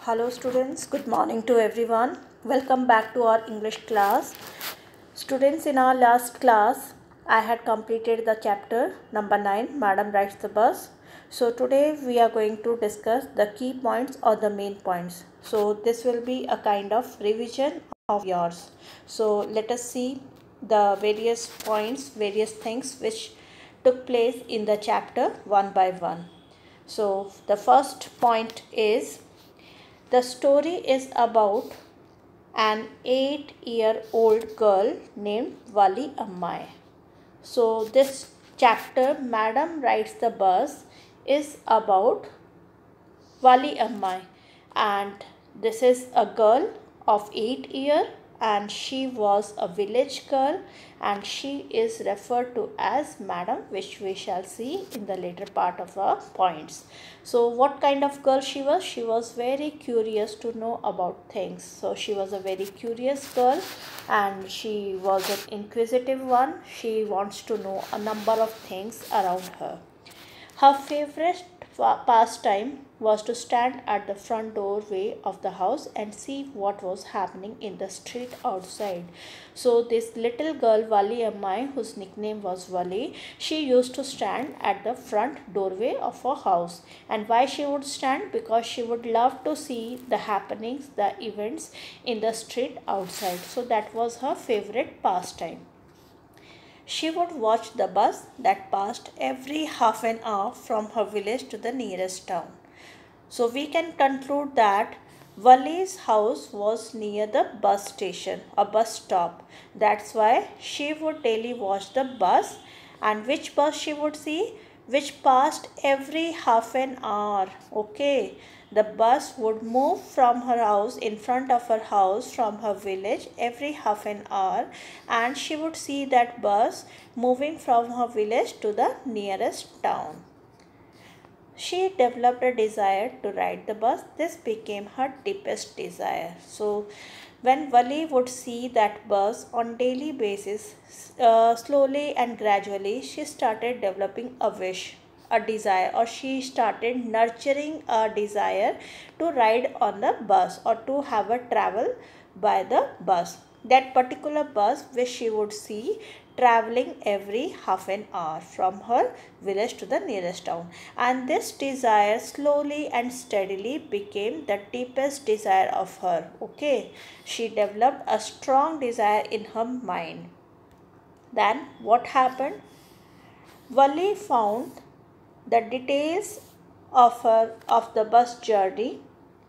Hello students, good morning to everyone. Welcome back to our English class. Students, in our last class, I had completed the chapter number 9, Madam Rides the Bus. So today we are going to discuss the key points or the main points. So this will be a kind of revision of yours. So let us see the various points, various things which took place in the chapter one by one. So the first point is, the story is about an 8-year-old girl named Wali Ammai. So this chapter, Madam Rides the Bus, is about Wali Ammai, and this is a girl of 8 years, and she was a village girl, and she is referred to as Madam, which we shall see in the later part of our points. So what kind of girl she was? She was very curious to know about things. So she was a very curious girl, and she was an inquisitive one. She wants to know a number of things around her. Her favorite pastime was to stand at the front doorway of the house and see what was happening in the street outside. So this little girl, Wali Ammai, whose nickname was Wali, she used to stand at the front doorway of her house. And why she would stand? Because she would love to see the happenings, the events in the street outside. So that was her favorite pastime. She would watch the bus that passed every half an hour from her village to the nearest town. So we can conclude that Wali's house was near the bus station, a bus stop. That's why she would daily watch the bus. And which bus she would see? Which passed every half an hour. Okay. The bus would move from her house, in front of her house, from her village every half an hour, and she would see that bus moving from her village to the nearest town. She developed a desire to ride the bus. This became her deepest desire. So when Wali would see that bus on daily basis, slowly and gradually she started developing a wish, a desire, or she started nurturing a desire to ride on the bus or to have a travel by the bus. That particular bus which she would see traveling every half an hour from her village to the nearest town. And this desire slowly and steadily became the deepest desire of her. Okay, she developed a strong desire in her mind. Then what happened? Wali found the details of the bus journey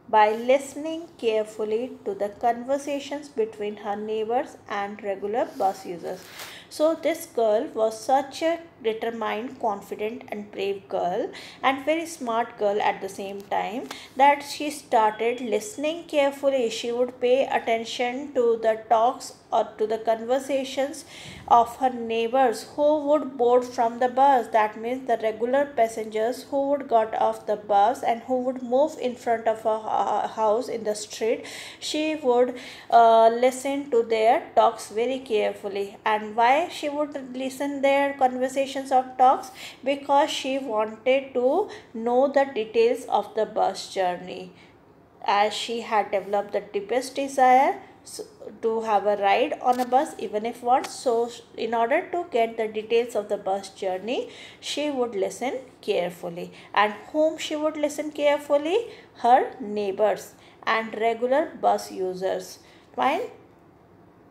by listening carefully to the conversations between her neighbors and regular bus users. So this girl was such a determined, confident and brave girl, and very smart girl at the same time, that she started listening carefully. She would pay attention to the talks or to the conversations of her neighbors who would board from the bus. That means the regular passengers who would got off the bus and who would move in front of her house in the street. She would listen to their talks very carefully. And why she would listen their conversations of talks? Because she wanted to know the details of the bus journey, as she had developed the deepest desire to have a ride on a bus even if once. So in order to get the details of the bus journey, she would listen carefully. And whom she would listen carefully? Her neighbors and regular bus users. Fine.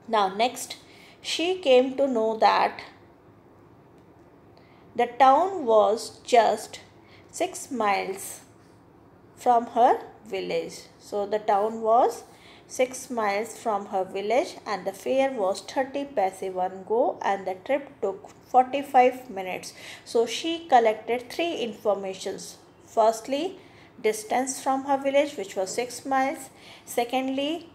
Now next, she came to know that the town was just 6 miles from her village. So the town was 6 miles from her village, and the fare was 30 paise one go, and the trip took 45 minutes. So she collected 3 informations. Firstly, distance from her village, which was 6 miles. Secondly,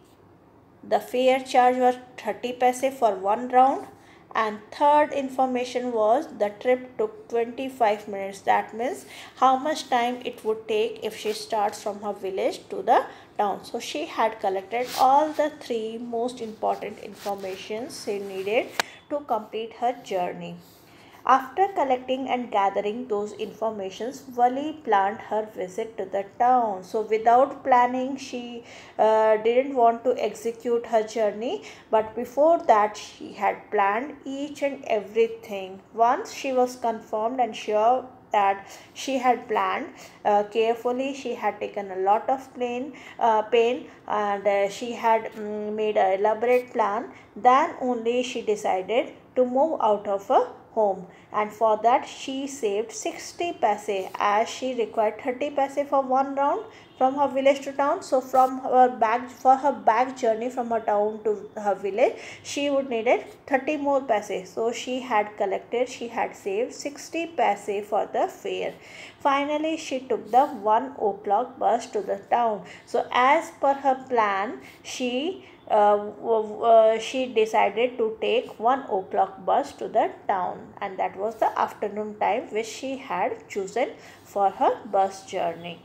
the fare charge was 30 paise for one round. And third information was the trip took 25 minutes. That means how much time it would take if she starts from her village to the town. So she had collected all the 3 most important informations she needed to complete her journey. After collecting and gathering those informations, Wali planned her visit to the town. So without planning, she didn't want to execute her journey, but before that she had planned each and everything. Once she was confirmed and sure that she had planned carefully, she had taken a lot of pain, and she had made an elaborate plan, then only she decided to move out of her home. And for that she saved 60 paise, as she required 30 paise for one round from her village to town. So from her back journey from her town to her village, she would needed 30 more paise. So she had saved 60 paise for the fare. Finally she took the 1 o'clock bus to the town. So as per her plan, she decided to take 1 o'clock bus to the town, and that was the afternoon time which she had chosen for her bus journey.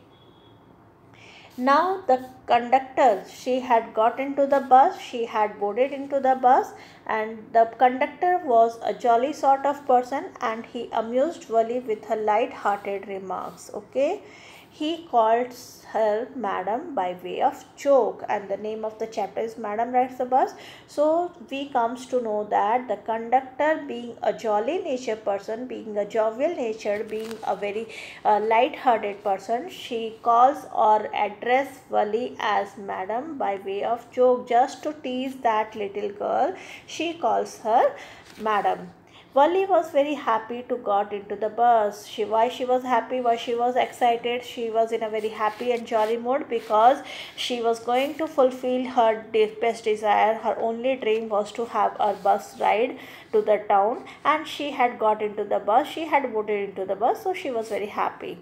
Now the conductor, she had got into the bus, she had boarded into the bus, and the conductor was a jolly sort of person, and he amused Wali with her light-hearted remarks. Okay, he called her madam by way of joke, and the name of the chapter is Madam Rides the Bus. So we comes to know that the conductor, being a jolly nature person, being a jovial nature, being a very light-hearted person, she calls or address Wali as madam by way of joke. Just to tease that little girl, she calls her madam. Wali was very happy to got into the bus. Why she was happy? Why she was excited? She was in a very happy and jolly mood because she was going to fulfill her best desire. Her only dream was to have a bus ride to the town, and she had got into the bus. She had boarded into the bus, so she was very happy.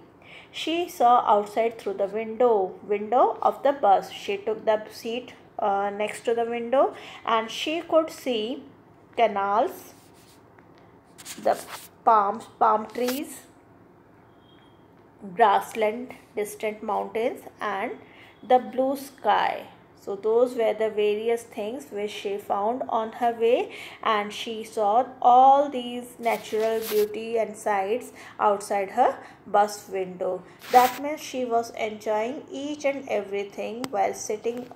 She saw outside through the window of the bus. She took the seat next to the window, and she could see canals, the palm trees, grassland, distant mountains, and the blue sky. So those were the various things which she found on her way, and she saw all these natural beauty and sights outside her bus window. That means she was enjoying each and everything while sitting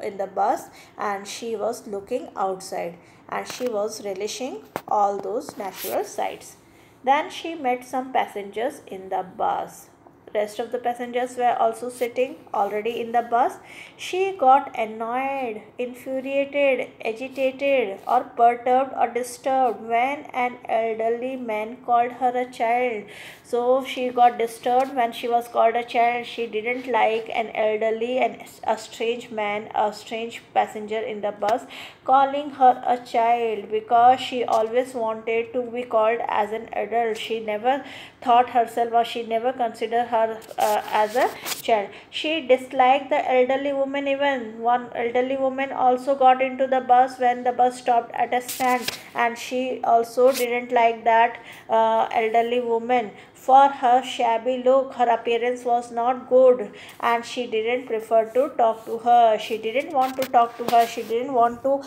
in the bus, and she was looking outside, and she was relishing all those natural sights. Then she met some passengers in the bus. Rest of the passengers were also sitting already in the bus. She got annoyed, infuriated, agitated, or perturbed or disturbed when an elderly man called her a child. So she got disturbed when she was called a child. She didn't like an elderly and a strange man, a strange passenger in the bus, calling her a child, because she always wanted to be called as an adult. She never thought herself, or she never considered her as a child. She disliked the elderly woman. Even one elderly woman also got into the bus when the bus stopped at a stand, and she also didn't like that elderly woman. For her shabby look, her appearance was not good, and she didn't prefer to talk to her. She didn't want to talk to her. She didn't want to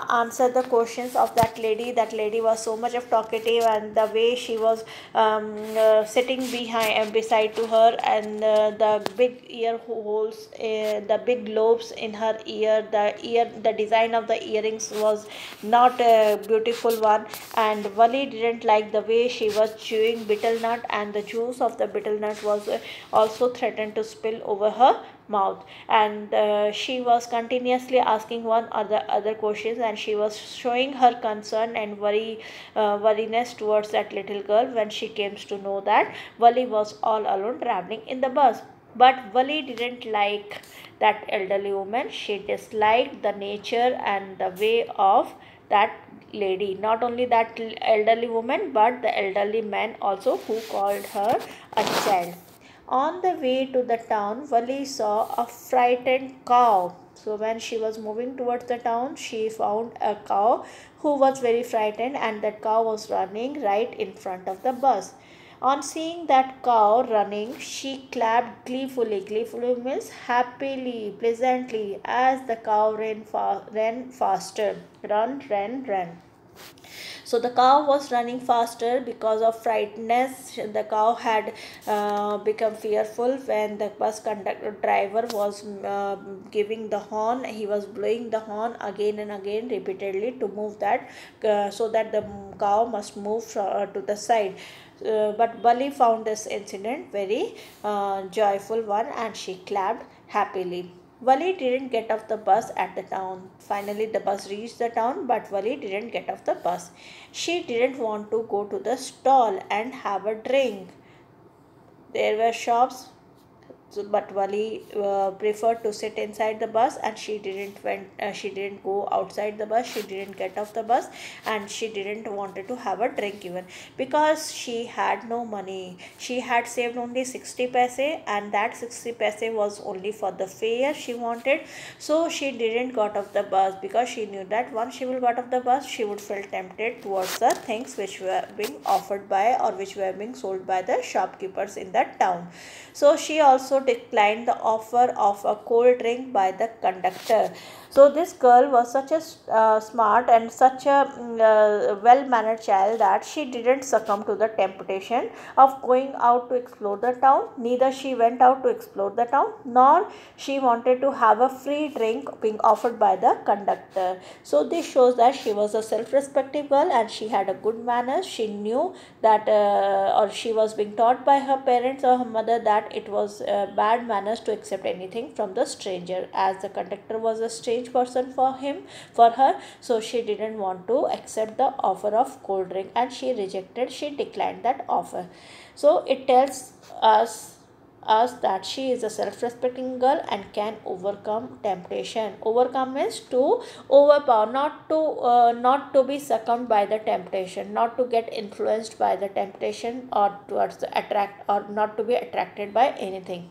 answer the questions of that lady. That lady was so much of talkative, and the way she was sitting behind and beside to her, and the big ear holes, the big lobes in her ear, the design of the earrings was not a beautiful one. And Wali didn't like the way she was chewing betel nut, and the juice of the betel nut was also threatened to spill over her mouth. And she was continuously asking one or the other questions, and she was showing her concern and worriness towards that little girl when she came to know that Wali was all alone traveling in the bus. But Wali didn't like that elderly woman. She disliked the nature and the way of that lady. Not only that elderly woman, but the elderly man also, who called her a child. On the way to the town, Wali saw a frightened cow. So when she was moving towards the town, she found a cow who was very frightened, and that cow was running right in front of the bus. On seeing that cow running, she clapped gleefully. Gleefully means happily, pleasantly, as the cow ran faster. Run, ran, ran. So the cow was running faster because of frightness. The cow had become fearful when the bus conductor driver was giving the horn. He was blowing the horn again and again repeatedly to move that so that the cow must move to the side. But Bali found this incident very joyful one, and she clapped happily. Wali didn't get off the bus at the town. Finally, the bus reached the town, but Wali didn't get off the bus. She didn't want to go to the stall and have a drink. There were shops, but Wali preferred to sit inside the bus, and she didn't go outside the bus. She didn't get off the bus, and she didn't wanted to have a drink even because she had no money. She had saved only 60 paise, and that 60 paise was only for the fare she wanted. So she didn't got off the bus because she knew that once she will got off the bus, she would feel tempted towards the things which were being offered by or which were being sold by the shopkeepers in that town. So she also declined the offer of a cold drink by the conductor. So this girl was such a smart and such a well-mannered child that she didn't succumb to the temptation of going out to explore the town. Neither she went out to explore the town, nor she wanted to have a free drink being offered by the conductor. So this shows that she was a self-respecting girl and she had a good manners. She knew that or she was being taught by her parents or her mother that it was bad manners to accept anything from the stranger, as the conductor was a strange person for her. So she didn't want to accept the offer of cold drink, and she declined that offer. So it tells us that she is a self-respecting girl and can overcome temptation. Overcome means to overpower, not to be succumbed by the temptation, not to get influenced by the temptation or towards the attract or not to be attracted by anything.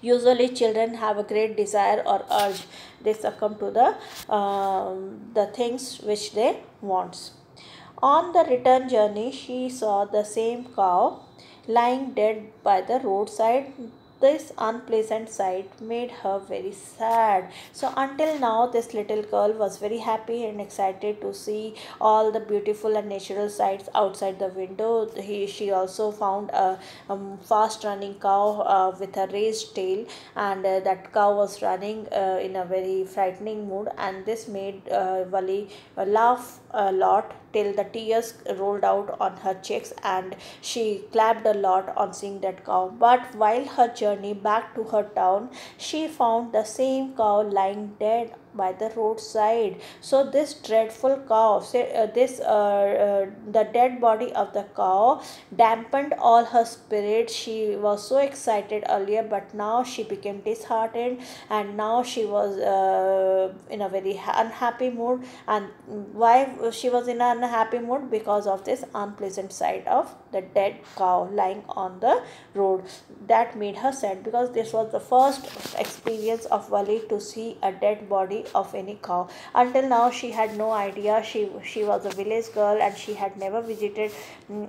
Usually children have a great desire or urge. They succumb to the things which they want. On the return journey, she saw the same cow lying dead by the roadside. This unpleasant sight made her very sad. So until now, this little girl was very happy and excited to see all the beautiful and natural sights outside the window. She also found a fast running cow with a raised tail, and that cow was running in a very frightening mood, and this made Wali laugh a lot till the tears rolled out on her cheeks, and she clapped a lot on seeing that cow. But while her journey back to her town, she found the same cow lying dead by the roadside. So this dreadful cow, the dead body of the cow dampened all her spirits. She was so excited earlier, but now she became disheartened, and now she was in a very unhappy mood. And why she was in an unhappy mood? Because of this unpleasant sight of the dead cow lying on the road. That made her sad, because this was the first experience of Wali to see a dead body of any cow. Until now she had no idea. She was a village girl and she had never visited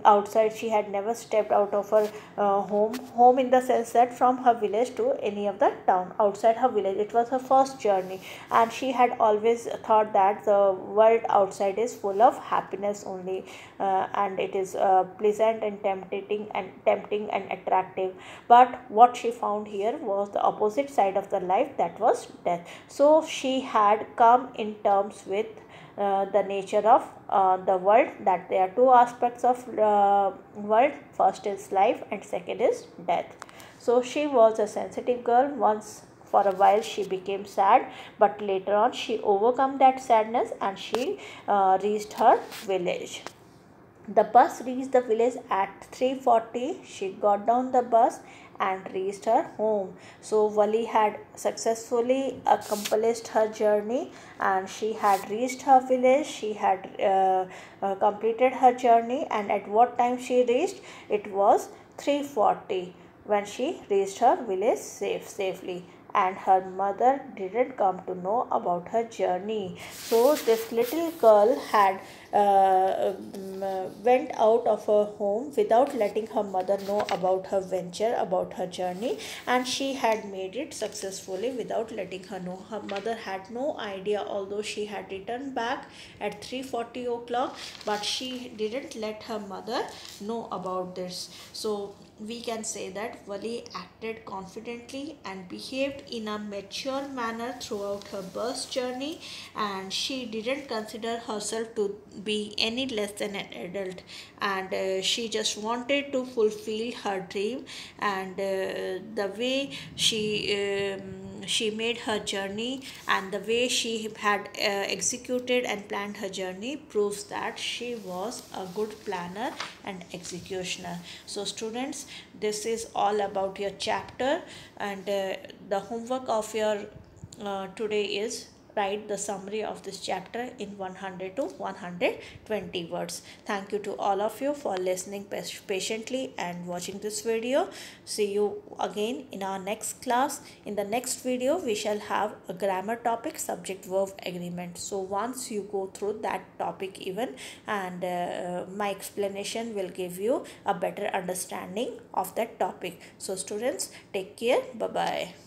outside. She had never stepped out of her home in the sense that from her village to any of the town outside her village. It was her first journey, and she had always thought that the world outside is full of happiness only, and it is pleasant and tempting and attractive. But what she found here was the opposite side of the life, that was death. So she had come in terms with the nature of the world, that there are two aspects of world. First is life and second is death. So she was a sensitive girl. Once for a while she became sad, but later on she overcome that sadness and she reached her village. The bus reached the village at 3:40. She got down the bus and reached her home. So Wali had successfully accomplished her journey and she had reached her village. She had completed her journey, and at what time she reached? It was 3:40 when she reached her village safely. and her mother didn't come to know about her journey. So this little girl had went out of her home without letting her mother know about her venture, about her journey, and she had made it successfully without letting her know. Her mother had no idea, although she had returned back at 3:40 o'clock, but she didn't let her mother know about this. So we can say that Vali acted confidently and behaved in a mature manner throughout her bus journey, and she didn't consider herself to be any less than an adult, and she just wanted to fulfill her dream. And the way she made her journey and the way she had executed and planned her journey proves that she was a good planner and executioner. So students, this is all about your chapter, and the homework of your today is write the summary of this chapter in 100 to 120 words. Thank you to all of you for listening patiently and watching this video. See you again in our next class. In the next video we shall have a grammar topic, subject verb agreement. So once you go through that topic even, and my explanation will give you a better understanding of that topic. So students, take care. Bye bye.